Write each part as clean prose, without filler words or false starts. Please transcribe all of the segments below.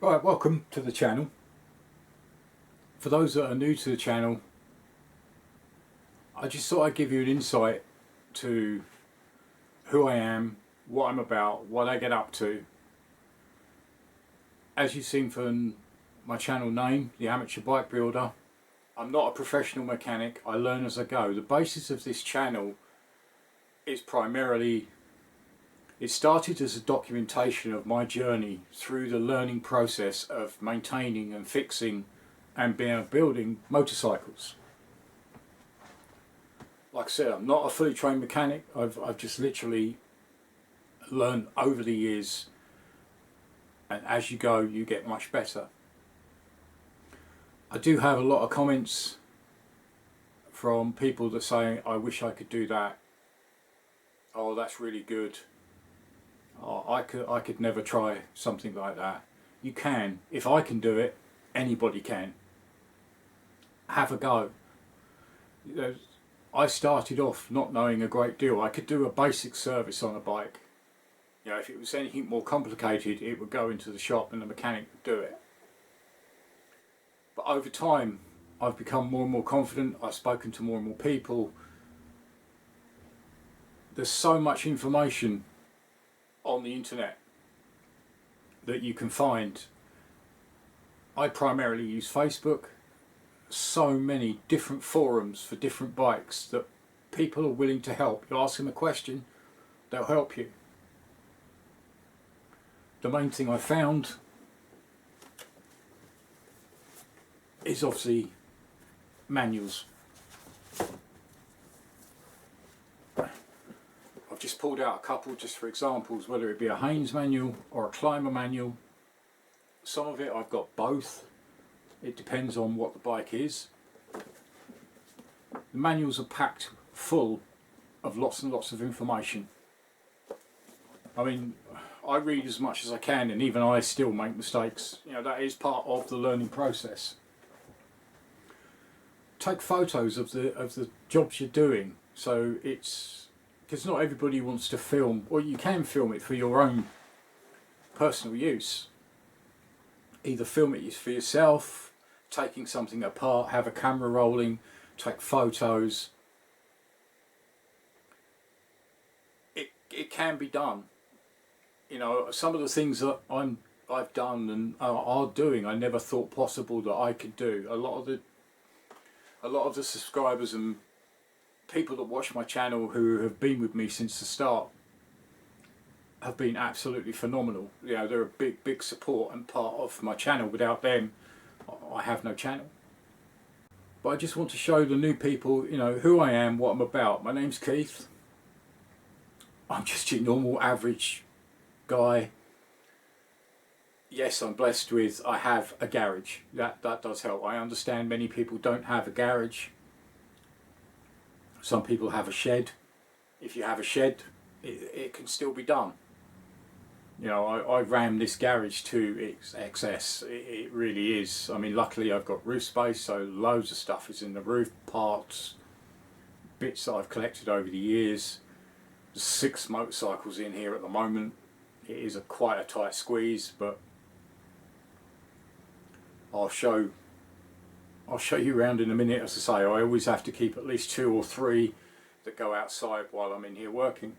Right, welcome to the channel. For those that are new to the channel, I just thought I'd give you an insight to who I am, what I'm about, what I get up to. As you've seen from my channel name, The Amateur Bike Builder, I'm not a professional mechanic, I learn as I go. The basis of this channel is primarily, it started as a documentation of my journey through the learning process of maintaining and fixing and building motorcycles. Like I said, I'm not a fully trained mechanic. I've just literally learned over the years, and as you go you get much better. I do have a lot of comments from people that say, I wish I could do that, oh that's really good, oh, I could never try something like that. You can. If I can do it, anybody can. Have a go. I started off not knowing a great deal. I could do a basic service on a bike. If it was anything more complicated, it would go into the shop and the mechanic would do it. But over time, I've become more and more confident. I've spoken to more and more people. There's so much information on the internet that you can find. I primarily use Facebook. So many different forums for different bikes that people are willing to help. You ask them a question, they'll help you. The main thing I found is obviously manuals. I've just pulled out a couple just for examples, whether it be a Haynes manual or a Climber manual. Some of it I've got both. It depends on what the bike is. The manuals are packed full of lots and lots of information. I mean, I read as much as I can, and even I still make mistakes. That is part of the learning process. Take photos of the jobs you're doing. So it's because not everybody wants to film, or you can film it for your own personal use. Either film it for yourself, taking something apart, have a camera rolling, take photos. It can be done. Some of the things that I've done and are doing, I never thought possible that I could do. A lot of the subscribers and people that watch my channel who have been with me since the start have been absolutely phenomenal. They're a big support and part of my channel. Without them, I have no channel. But I just want to show the new people, who I am, what I'm about. My name's Keith. I'm just your normal average guy. Yes, I'm blessed with, I have a garage. That does help. I understand many people don't have a garage. Some people have a shed. If you have a shed, it can still be done. I ram this garage to its excess. It really is. I mean, luckily I've got roof space, so loads of stuff is in the roof, parts, bits that I've collected over the years. There's 6 motorcycles in here at the moment. It is quite a tight squeeze, but I'll show you around in a minute. As I say, I always have to keep at least 2 or 3 that go outside while I'm in here working.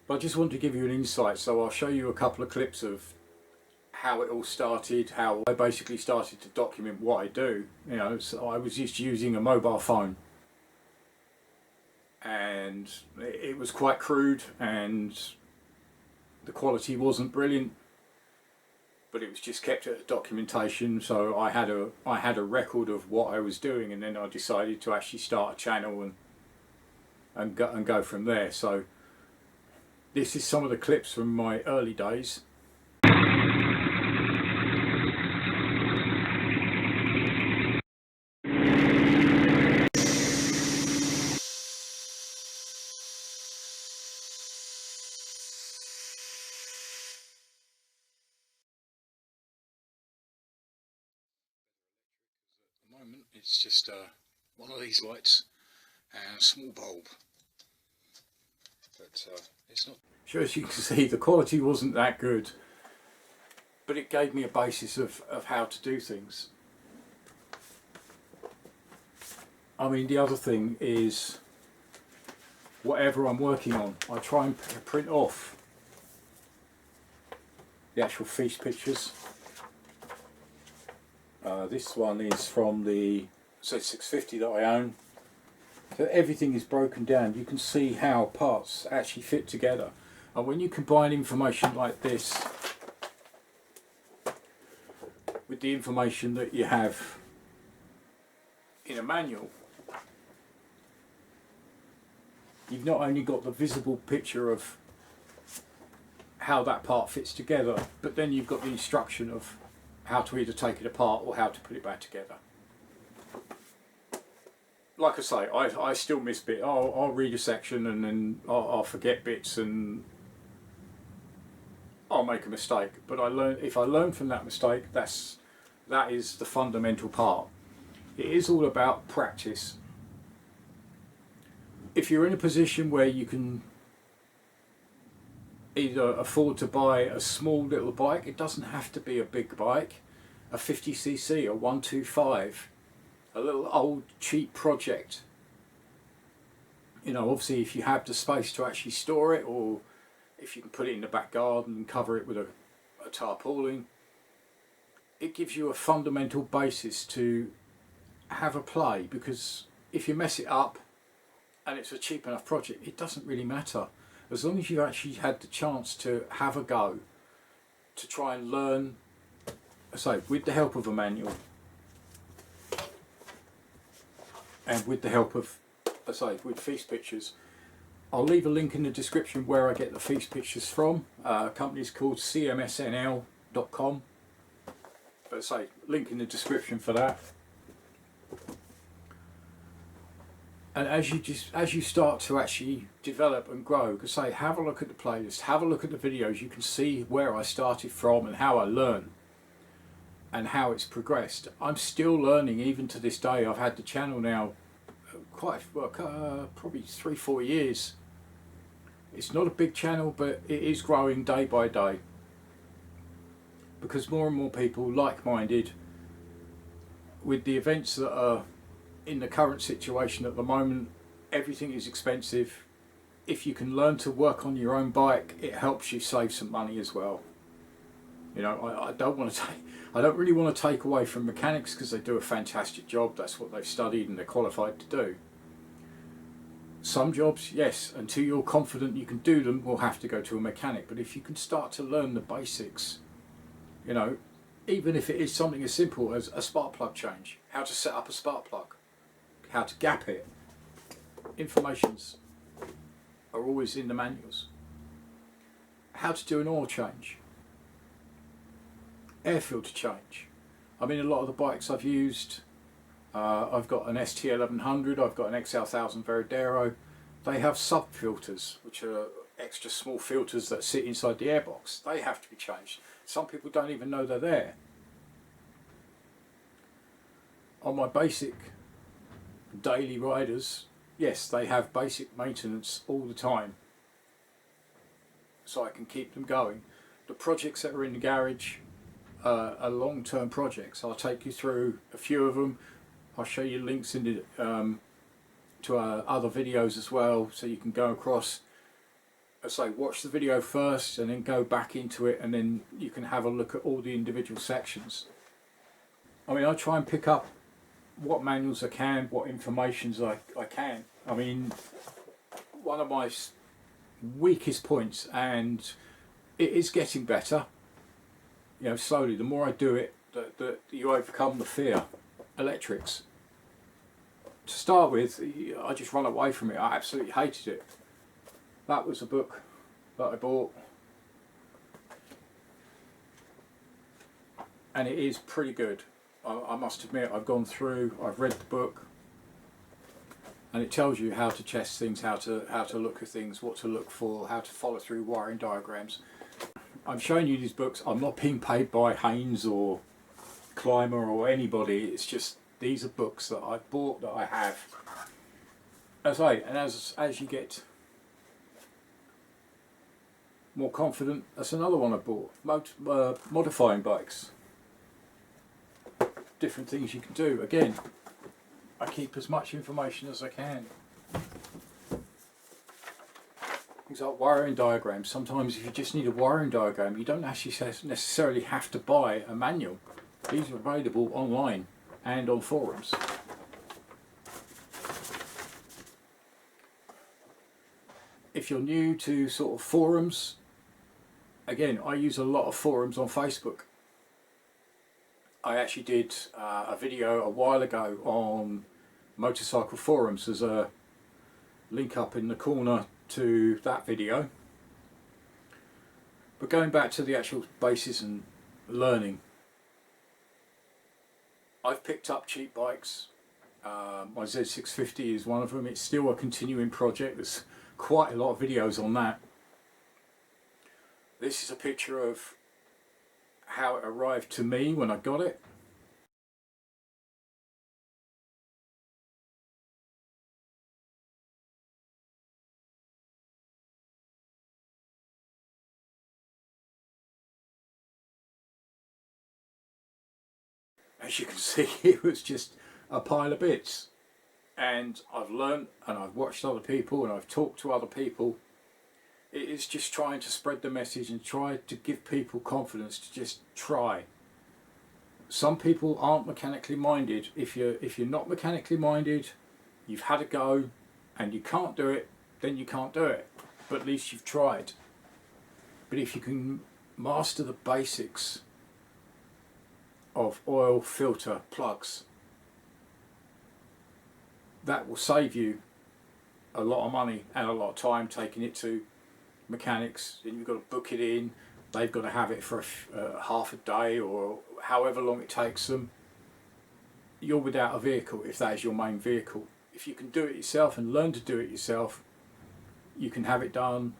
But I just want to give you an insight, so I'll show you a couple of clips of how it all started, how I basically started to document what I do. So I was just using a mobile phone, and it was quite crude and the quality wasn't brilliant, but it was just kept at a documentation. So I had a record of what I was doing, and then I decided to actually start a channel and go from there. So this is some of the clips from my early days. At the moment it's just one of these lights and a small bulb. But it's not. Sure, as you can see, the quality wasn't that good. but it gave me a basis of how to do things. I mean, the other thing is, whatever I'm working on, I try and print off the actual fiche pictures. This one is from the Z650 that I own. So everything is broken down. You can see how parts actually fit together. And when you combine information like this with the information that you have in a manual, you've not only got the visible picture of how that part fits together, but then you've got the instruction of how to either take it apart or how to put it back together. Like I say, I still miss bits. I'll read a section and then I'll forget bits and I'll make a mistake. But if I learn from that mistake, that is the fundamental part. It is all about practice. If you're in a position where you can either afford to buy a small little bike, it doesn't have to be a big bike, a 50cc, a 125, a little old cheap project. You know, obviously if you have the space to actually store it, or if you can put it in the back garden and cover it with a tarpaulin, it gives you a fundamental basis to have a play, because if you mess it up and it's a cheap enough project, it doesn't really matter. As long as you've actually had the chance to have a go, to try and learn, so with the help of a manual and with the help of, with fiche pictures. I'll leave a link in the description where I get the fiche pictures from. Company's called cmsnl.com. But link in the description for that. And as you start to actually develop and grow, have a look at the playlist, have a look at the videos. You can see where I started from and how I learned and how it's progressed. I'm still learning even to this day. I've had the channel now probably 3-4 years. It's not a big channel, but it is growing day by day, because more and more people, like-minded, with the events that are in the current situation at the moment, everything is expensive. If you can learn to work on your own bike, it helps you save some money as well. You know, I don't really want to take away from mechanics, because they do a fantastic job. That's what they've studied and they're qualified to do. Some jobs, yes, until you're confident you can do them, will have to go to a mechanic. But if you can start to learn the basics, you know, even if it is something as simple as a spark plug change, how to set up a spark plug, how to gap it, informations are always in the manuals. How to do an oil change, air filter change. I mean, a lot of the bikes I've used, I've got an ST1100, I've got an XL1000 Veradero. They have sub filters, which are extra small filters that sit inside the airbox. They have to be changed. Some people don't even know they're there. On my basic daily riders, yes, they have basic maintenance all the time, so I can keep them going. The projects that are in the garage are long-term projects. I'll take you through a few of them. I'll show you links in the, to other videos as well, so you can go across. Watch the video first and then go back into it, and then you can have a look at all the individual sections. I mean, I try and pick up what manuals I can, what informations I can. I mean, one of my weakest points, and it is getting better, you know, slowly, the more I do it, that you overcome the fear. Electrics. To start with, I just run away from it. I absolutely hated it. That was a book that I bought, and it is pretty good. I must admit, I've gone through, I've read the book, and it tells you how to test things, how to look at things, what to look for, how to follow through wiring diagrams. I'm showing you these books. I'm not being paid by Haynes or Climber or anybody. It's just, these are books that I bought, that I have. As you get more confident. That's another one I bought. Modifying bikes. Different things you can do. Again, I keep as much information as I can. Things like wiring diagrams. Sometimes if you just need a wiring diagram, you don't actually necessarily have to buy a manual. These are available online and on forums. If you're new to sort of forums, again, I use a lot of forums on Facebook. I actually did a video a while ago on motorcycle forums. There's a link up in the corner to that video. But going back to the actual basis and learning, I've picked up cheap bikes. My Z650 is one of them. It's still a continuing project. There's quite a lot of videos on that. This is a picture of how it arrived to me when I got it. As you can see, it was just a pile of bits. And I've learned, and I've watched other people, and I've talked to other people. It is just trying to spread the message and try to give people confidence to just try. Some people aren't mechanically minded. If you're not mechanically minded, you've had a go and you can't do it, then you can't do it. But at least you've tried. But if you can master the basics of oil, filter, plugs, that will save you a lot of money and a lot of time taking it to mechanics. And you've got to book it in, they've got to have it for half a day or however long it takes them. You're without a vehicle if that is your main vehicle. If you can do it yourself and learn to do it yourself, you can have it done.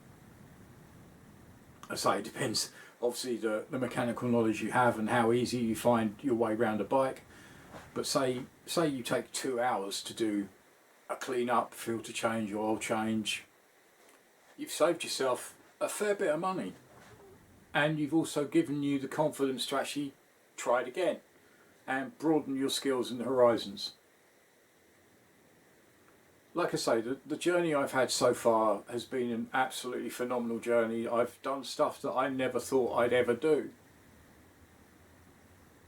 I say it depends obviously the mechanical knowledge you have and how easy you find your way around a bike. But say you take 2 hours to do a clean up, filter change, oil change, you've saved yourself a fair bit of money, and you've also given you the confidence to actually try it again and broaden your skills and horizons. Like I say, the journey I've had so far has been an absolutely phenomenal journey. I've done stuff that I never thought I'd ever do.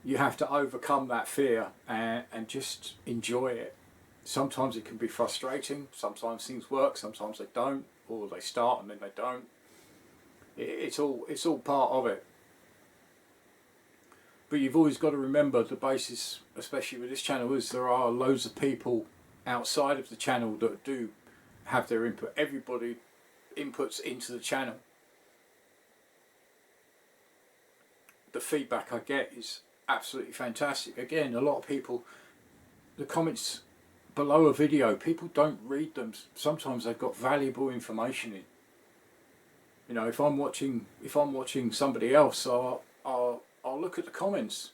You have to overcome that fear and just enjoy it. Sometimes it can be frustrating, sometimes things work, sometimes they don't, or they start and then they don't. It's all part of it. But you've always got to remember the basis, especially with this channel, is there are loads of people outside of the channel that do have their input. Everybody inputs into the channel. The feedback I get is absolutely fantastic. Again, a lot of people, the comments below a video, people don't read them. Sometimes they've got valuable information in. You know, if I'm watching somebody else, I'll look at the comments.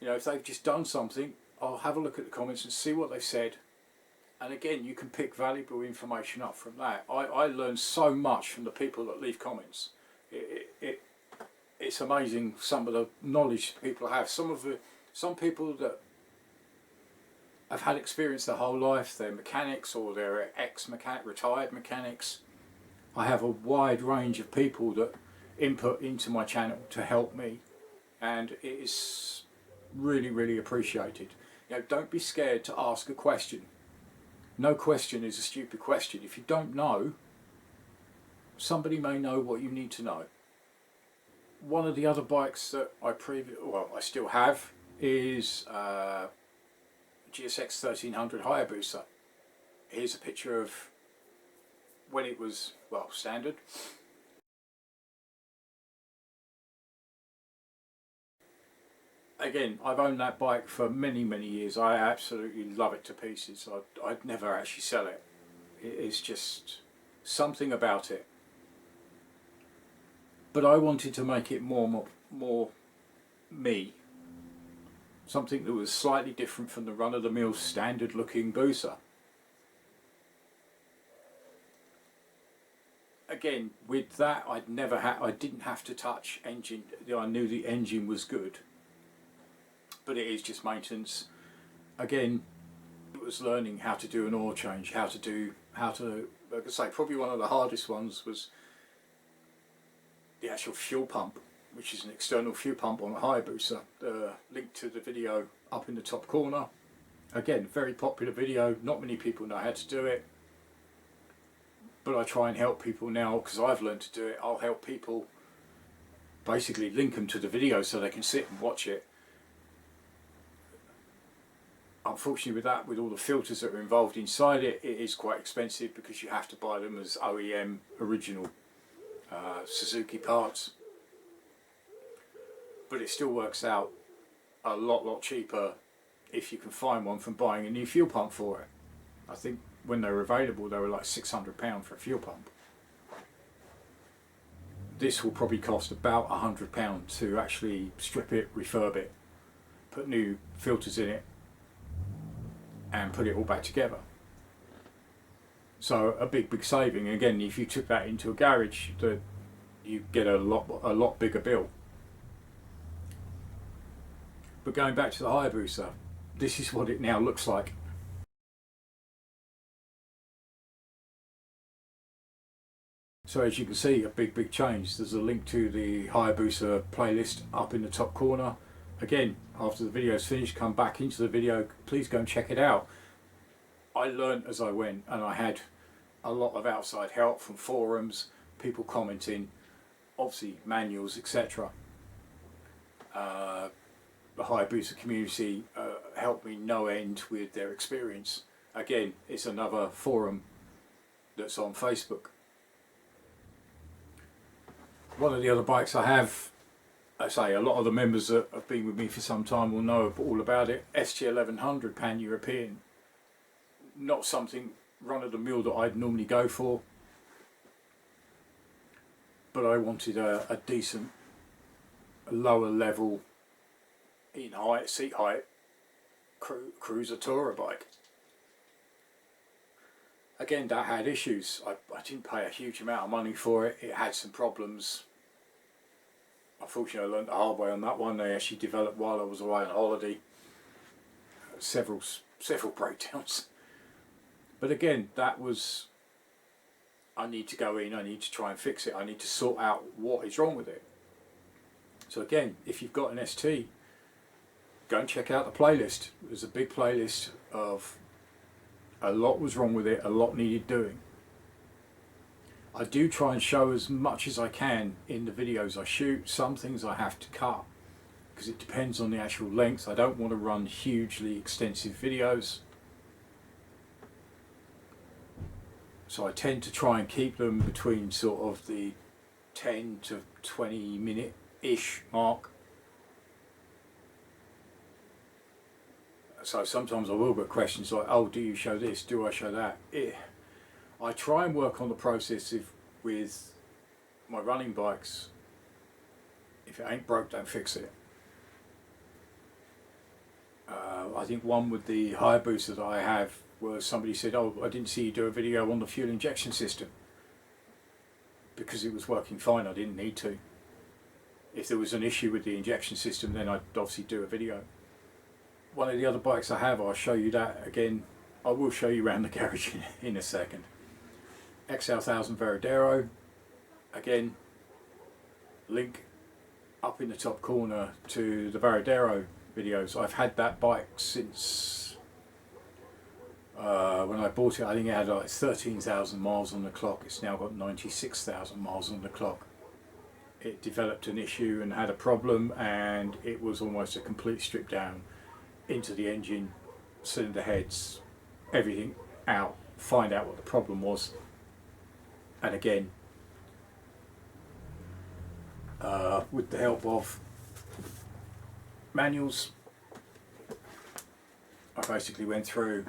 You know, if they've just done something, I'll have a look at the comments and see what they've said. And again, you can pick valuable information up from that. I learn so much from the people that leave comments. It's amazing some of the knowledge people have. Some people that have had experience their whole life, they're mechanics or they're ex-mechanic, retired mechanics. I have a wide range of people that input into my channel to help me, and it is really, really appreciated. You know, don't be scared to ask a question. No question is a stupid question. If you don't know, somebody may know what you need to know. One of the other bikes that I still have is GSX 1300 Hayabusa. Here's a picture of when it was, well, standard. Again, I've owned that bike for many, many years. I absolutely love it to pieces. I'd never actually sell it. It's just something about it. But I wanted to make it more me. Something that was slightly different from the run-of-the-mill standard looking Busa. again, with that, I didn't have to touch engine. I knew the engine was good, but it is just maintenance. Again, it was learning how to do an oil change, like I say, probably one of the hardest ones was the actual fuel pump, which is an external fuel pump on a Hayabusa. Link to the video up in the top corner. Again, very popular video. Not many people know how to do it, but I try and help people now because I've learned to do it. I'll help people, basically link them to the video so they can sit and watch it. Unfortunately with that, with all the filters that are involved inside it, it is quite expensive because you have to buy them as OEM original Suzuki parts. But it still works out a lot cheaper if you can find one from buying a new fuel pump for it. I think when they were available they were like £600 for a fuel pump. This will probably cost about £100 to actually strip it, refurb it, put new filters in it and put it all back together. So a big saving. Again, if you took that into a garage, you get a lot bigger bill. But going back to the Hayabusa, this is what it now looks like. So as you can see, a big change. There's a link to the Hayabusa playlist up in the top corner. Again, after the video is finished, come back into the video, please go and check it out. I learned as I went, and I had a lot of outside help from forums, people commenting, obviously manuals, etc. The Hayabusa community helped me no end with their experience. Again, it's another forum that's on Facebook. One of the other bikes I have, I say a lot of the members that have been with me for some time will know all about it. ST1100 Pan-European. Not something run-of-the-mill that I'd normally go for, but I wanted a decent, lower level in height, seat height, cruiser tourer bike. Again, that had issues. I didn't pay a huge amount of money for it. It had some problems. Unfortunately, I learned the hard way on that one. They actually developed while I was away on holiday. Several breakdowns. But again, that was, I need to go in, I need to try and fix it, I need to sort out what is wrong with it. So again, if you've got an ST, go and check out the playlist. There's a big playlist of a lot was wrong with it, a lot needed doing. I do try and show as much as I can in the videos I shoot. Some things I have to cut because it depends on the actual length. I don't want to run hugely extensive videos. So I tend to try and keep them between sort of the 10 to 20 minute-ish mark. So sometimes I will get questions like, oh, do you show this, do I show that? I try and work on the process with my running bikes. If it ain't broke, don't fix it. I think one with the Hayabusa that I have, where somebody said, oh, I didn't see you do a video on the fuel injection system. Because it was working fine, I didn't need to. If there was an issue with the injection system, then I'd obviously do a video. One of the other bikes I have, I'll show you that again. I will show you around the garage in a second. XL1000 Veradero. Again, link up in the top corner to the Veradero videos. I've had that bike since when I bought it. I think it had like 13,000 miles on the clock. It's now got 96,000 miles on the clock. It developed an issue and had a problem, and it was almost a complete strip down into the engine, cylinder heads, everything out, find out what the problem was. And again, with the help of manuals, I basically went through,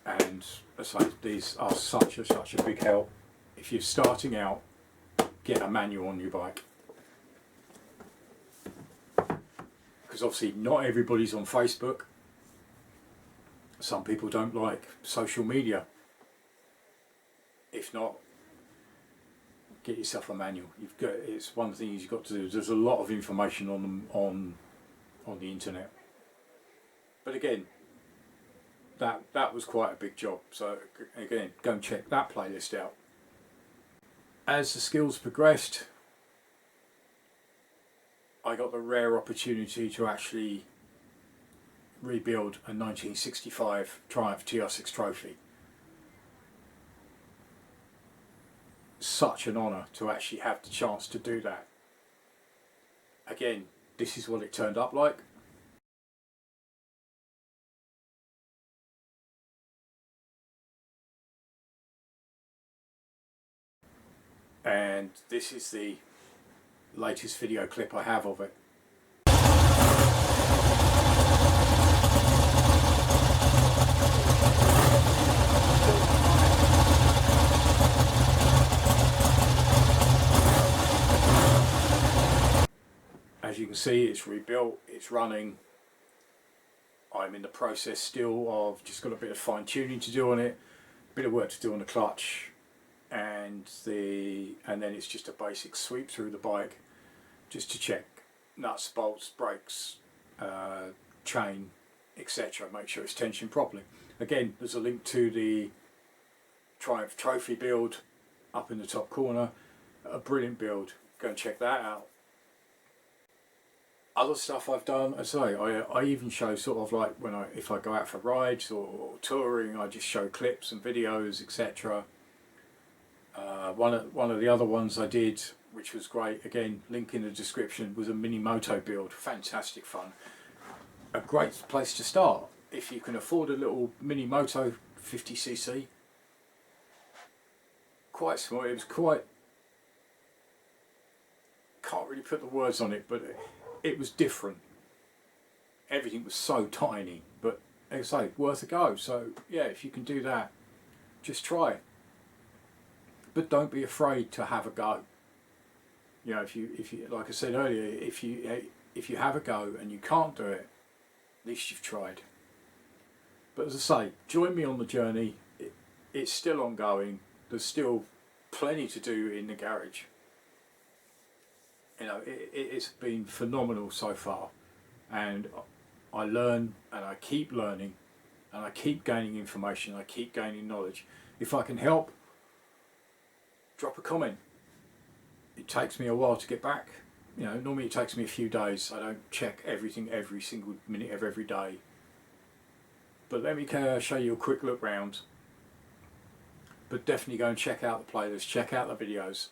and as I say, these are such a big help. If you're starting out, get a manual on your bike, because obviously not everybody's on Facebook. Some people don't like social media. If not, get yourself a manual. It's one of the things you've got to do. There's a lot of information on them on the internet. But again, that was quite a big job. So again, go and check that playlist out. As the skills progressed, I got the rare opportunity to actually rebuild a 1965 Triumph TR6 Trophy. Such an honour to actually have the chance to do that. Again, this is what it turned up like. And this is the latest video clip I have of it. As you can see, it's rebuilt, it's running. I'm in the process still of just got a bit of fine tuning to do on it, a bit of work to do on the clutch, and then it's just a basic sweep through the bike just to check nuts, bolts, brakes, chain, etc. Make sure it's tensioned properly. Again, there's a link to the Triumph Trophy build up in the top corner. A brilliant build. Go and check that out. Other stuff I've done, as I say, I even show sort of like if I go out for rides or touring, I just show clips and videos, etc. One of the other ones I did, which was great, again, link in the description, was a mini moto build. Fantastic fun. A great place to start if you can afford a little mini moto 50cc. Quite small. It was quite, can't really put the words on it, but it was different. Everything was so tiny, but as I say, worth a go. So yeah, if you can do that, just try it. But don't be afraid to have a go. You know, if you like I said earlier, if you have a go and you can't do it, at least you've tried. But as I say, join me on the journey. It's still ongoing. There's still plenty to do in the garage. You know, it's been phenomenal so far, and I learn and I keep learning and I keep gaining information, I keep gaining knowledge. If I can help, drop a comment. It takes me a while to get back. You know, normally it takes me a few days. I don't check everything every single minute of every day. But let me show you a quick look round. But definitely go and check out the playlist, check out the videos.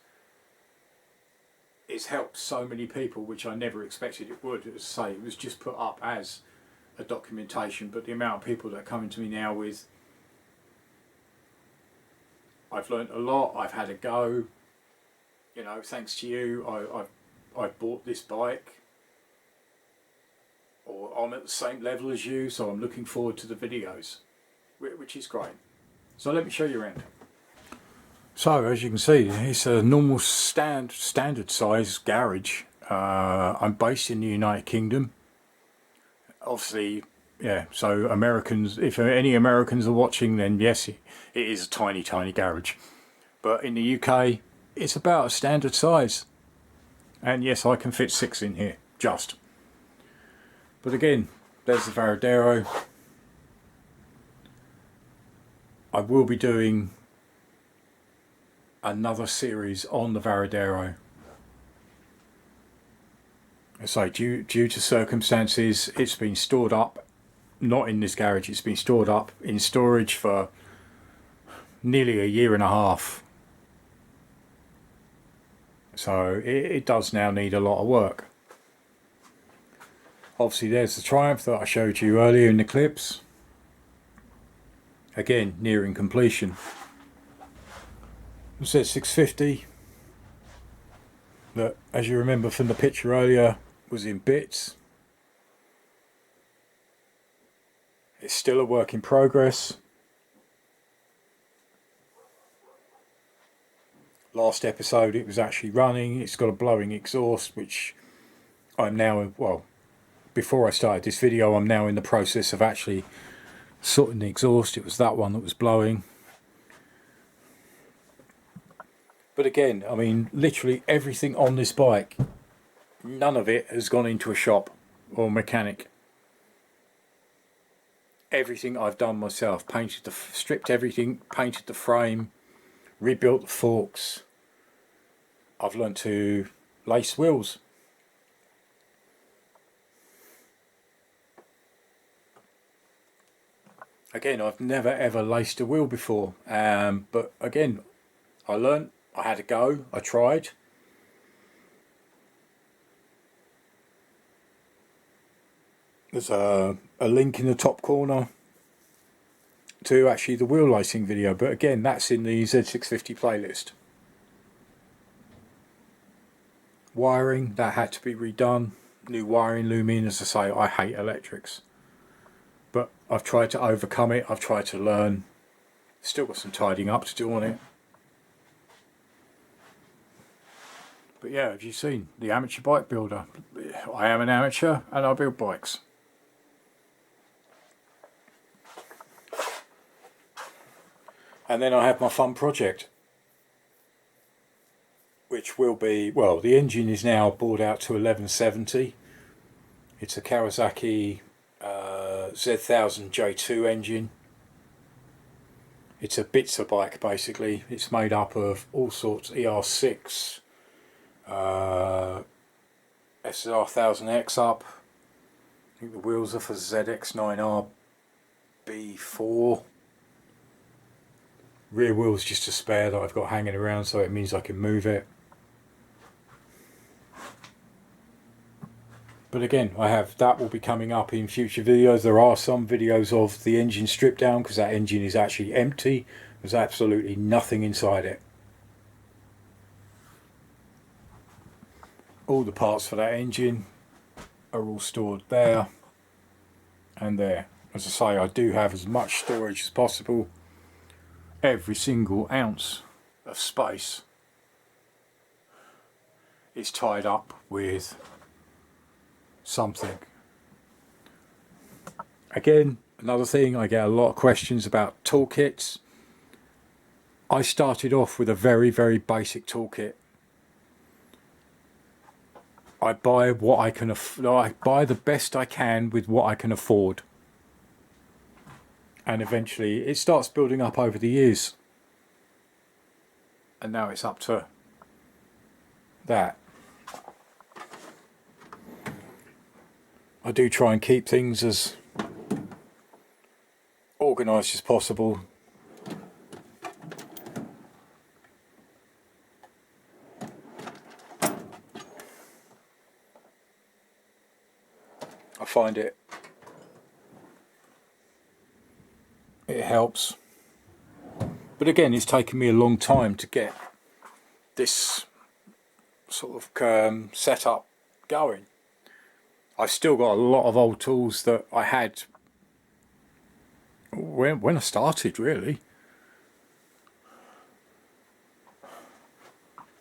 It's helped so many people, which I never expected it would. As I say, it was just put up as a documentation, but the amount of people that are coming to me now with, I've learned a lot, I've had a go, you know, thanks to you, I've bought this bike, or I'm at the same level as you, so I'm looking forward to the videos, which is great. So let me show you around. So as you can see, it's a normal standard size garage. I'm based in the United Kingdom. Obviously, yeah, so Americans, if any Americans are watching, then yes, it is a tiny garage. But in the UK, it's about a standard size. And yes, I can fit 6 in here, just. But again, there's the Varadero. I will be doing another series on the Varadero. So due to circumstances, it's been stored up, not in this garage, it's been stored up in storage for nearly a year and a half. So it does now need a lot of work. Obviously there's the Triumph that I showed you earlier in the clips. Again, nearing completion. It says 650, that, as you remember from the picture earlier, was in bits. It's still a work in progress. Last episode it was actually running. It's got a blowing exhaust, which I'm now, well, before I started this video, I'm now in the process of actually sorting the exhaust. It was that one that was blowing. But again, I mean, literally everything on this bike, none of it has gone into a shop or mechanic. Everything I've done myself, stripped everything, painted the frame, rebuilt the forks. I've learned to lace wheels. Again, I've never ever laced a wheel before, but again, I learned, I had a go, I tried. There's a link in the top corner to actually the wheel lacing video, but again, that's in the Z650 playlist. Wiring, that had to be redone. New wiring loom in. As I say, I hate electrics, but I've tried to overcome it. I've tried to learn. Still got some tidying up to do on it. But yeah, have you seen the amateur bike builder? I am an amateur and I build bikes. And then I have my fun project, which will be, well, the engine is now bored out to 1170. It's a Kawasaki Z1000 J2 engine. It's a Bitzer bike basically. It's made up of all sorts, ER6, SR1000X up. I think the wheels are for ZX9R B4. Rear wheel's just a spare that I've got hanging around, so it means I can move it. But again, that will be coming up in future videos. There are some videos of the engine stripped down because that engine is actually empty. There's absolutely nothing inside it. All the parts for that engine are all stored there and there. As I say, I do have as much storage as possible. Every single ounce of space is tied up with something. Again, another thing, I get a lot of questions about toolkits. I started off with a very, very basic toolkit. I buy what I can I buy the best I can with what I can afford. And eventually it starts building up over the years. And now it's up to that. I do try and keep things as organised as possible. I find it helps. But again, it's taken me a long time to get this sort of setup going. I've still got a lot of old tools that I had when I started, really.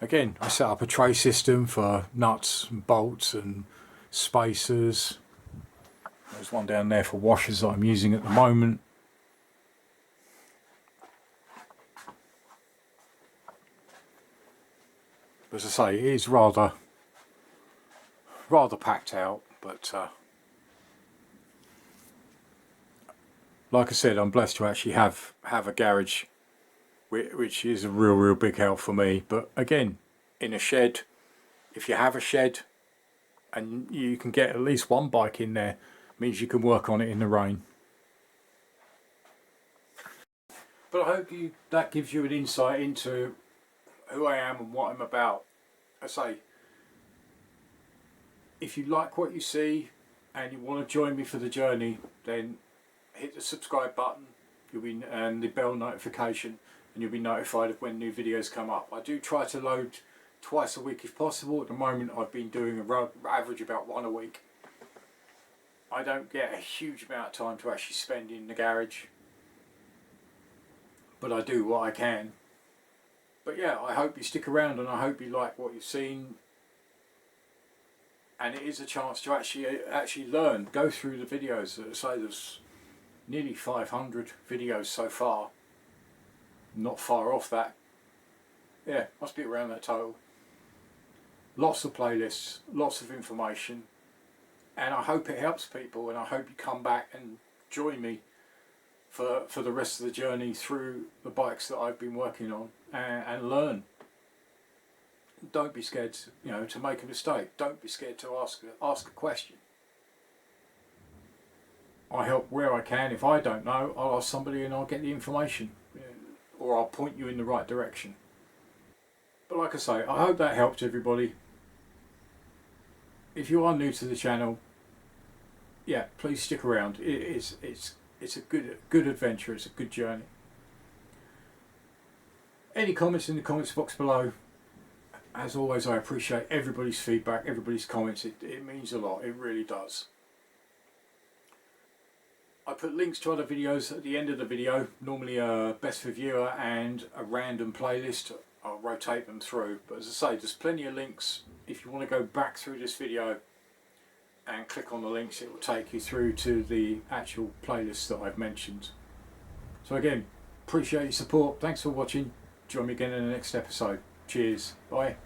Again, I set up a tray system for nuts and bolts and spacers. There's one down there for washers that I'm using at the moment. As I say, it is rather packed out, but like I said, I'm blessed to actually have a garage, which is a real big help for me. But again, in a shed, if you have a shed and you can get at least one bike in there, means you can work on it in the rain. But I hope that gives you an insight into who I am and what I'm about. I say, if you like what you see and you want to join me for the journey, then hit the subscribe button and the bell notification, and you'll be notified of when new videos come up. I do try to load twice a week if possible. At the moment I've been doing an average about one a week. I don't get a huge amount of time to actually spend in the garage, but I do what I can. But yeah, I hope you stick around and I hope you like what you've seen. And it is a chance to actually learn, go through the videos. So there's nearly 500 videos so far. Not far off that. Yeah, must be around that total. Lots of playlists, lots of information, and I hope it helps people, and I hope you come back and join me for the rest of the journey through the bikes that I've been working on, and learn. Don't be scared to, to make a mistake. Don't be scared to ask a question. I help where I can. If I don't know, I'll ask somebody and I'll get the information, or I'll point you in the right direction. But like I say, I hope that helped everybody. If you are new to the channel, yeah, please stick around. It's a good adventure. It's a good journey. Any comments in the comments box below. As always, I appreciate everybody's feedback, everybody's comments. It means a lot. It really does. I put links to other videos at the end of the video, normally a best for viewer and a random playlist. I'll rotate them through, but as I say, there's plenty of links. If you want to go back through this video and click on the links, it will take you through to the actual playlist that I've mentioned. So again, appreciate your support. Thanks for watching. Join me again in the next episode. Cheers. Bye.